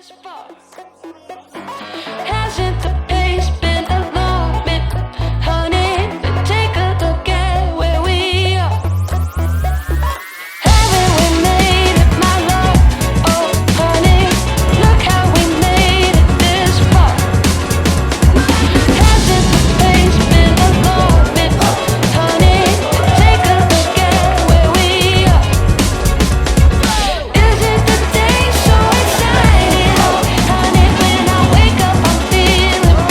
Is it the day so exciting? Honey, when I wake up, I'm feeling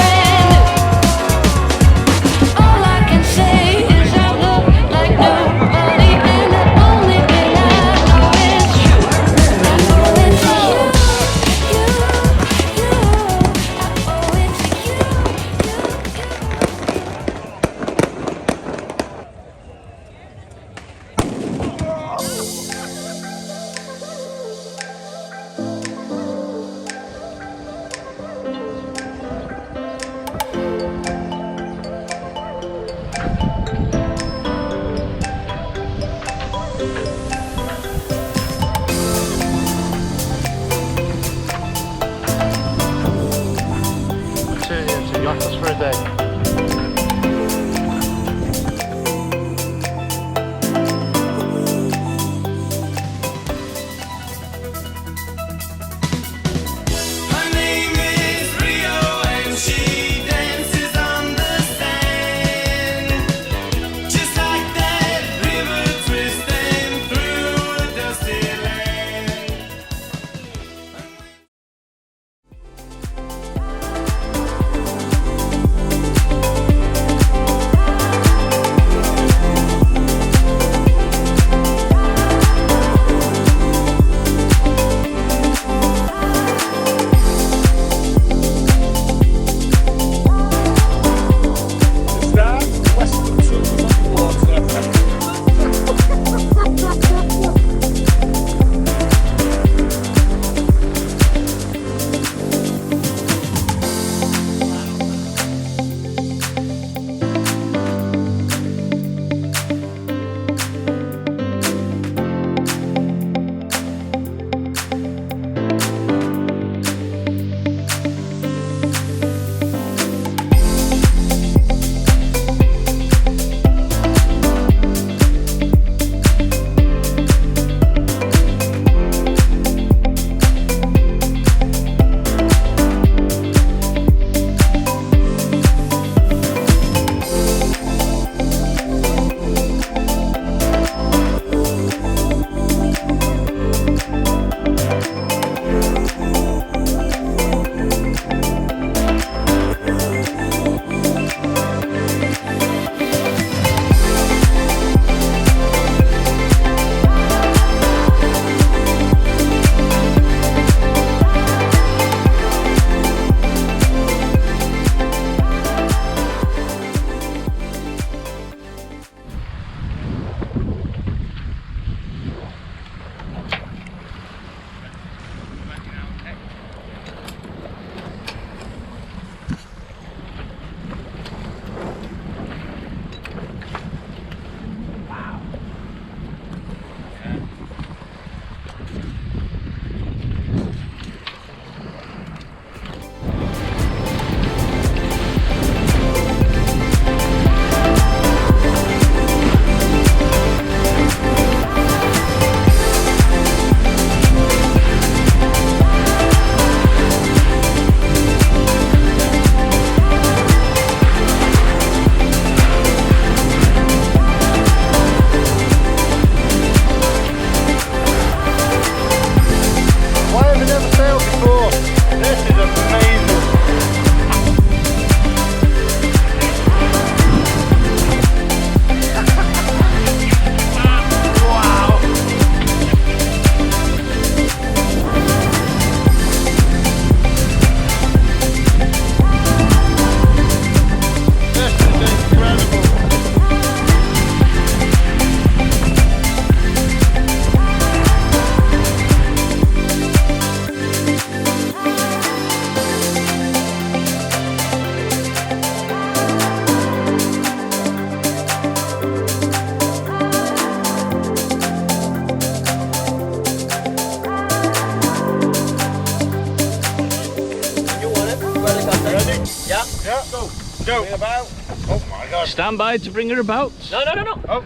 Yeah. Yeah. Go. Go. Bring about. Oh my God. Stand by to bring her about. No. Oh.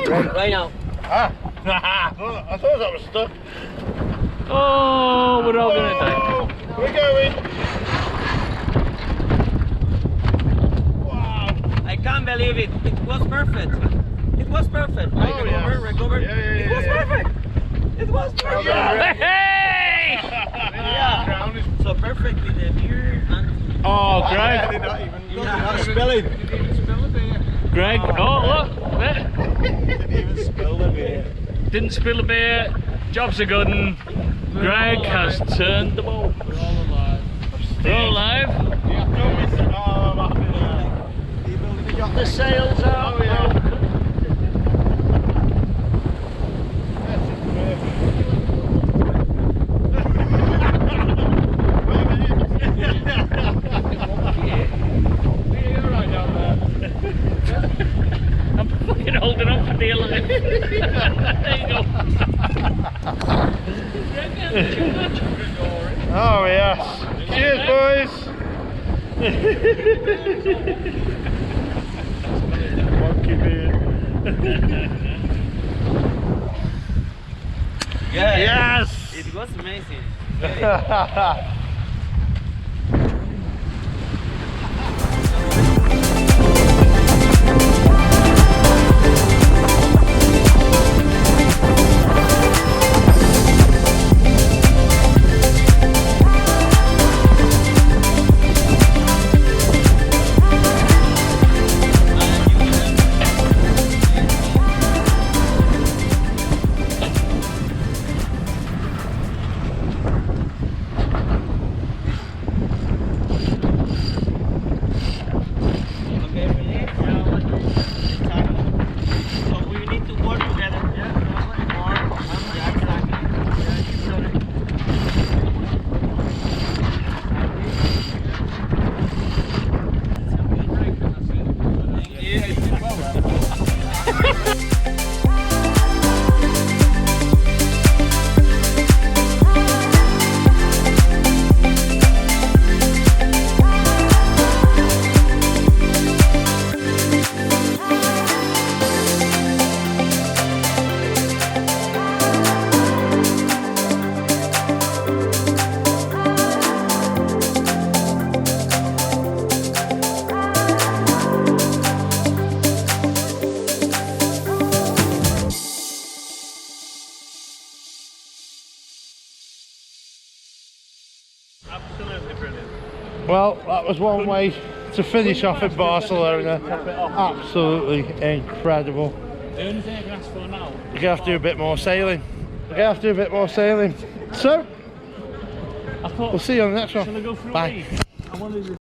Right now. Ah. I thought that was stuck. Oh, we're all gonna die. We're going. Wow. I can't believe it. It was perfect. It was perfect. Oh, yeah. Recover. Yeah. It was perfect. It was perfect. Hey! Yeah. So perfect with the beer and. Oh, Greg. Did not even. Yeah. Spill it. Did you even spill the beer? Greg. Oh, look. Didn't even spill the beer. Didn't spill a beer. Job's a good one. Greg has turned the boat. We're all alive. We're all alive. Yeah. Oh, I'm happy now. You building the yacht? The sails out. Oh, yeah. I'm fucking holding on for dear life. There you go. Oh yes. Cheers, boys. Monkey beer. Yes. It was amazing. Absolutely brilliant. Well, that was one way to finish off in Barcelona. Absolutely incredible. The only thing I can ask for now. We're gonna have to do a bit more sailing. So, I thought, we'll see you on the next shall I one. go for a Bye. wee? I wanted to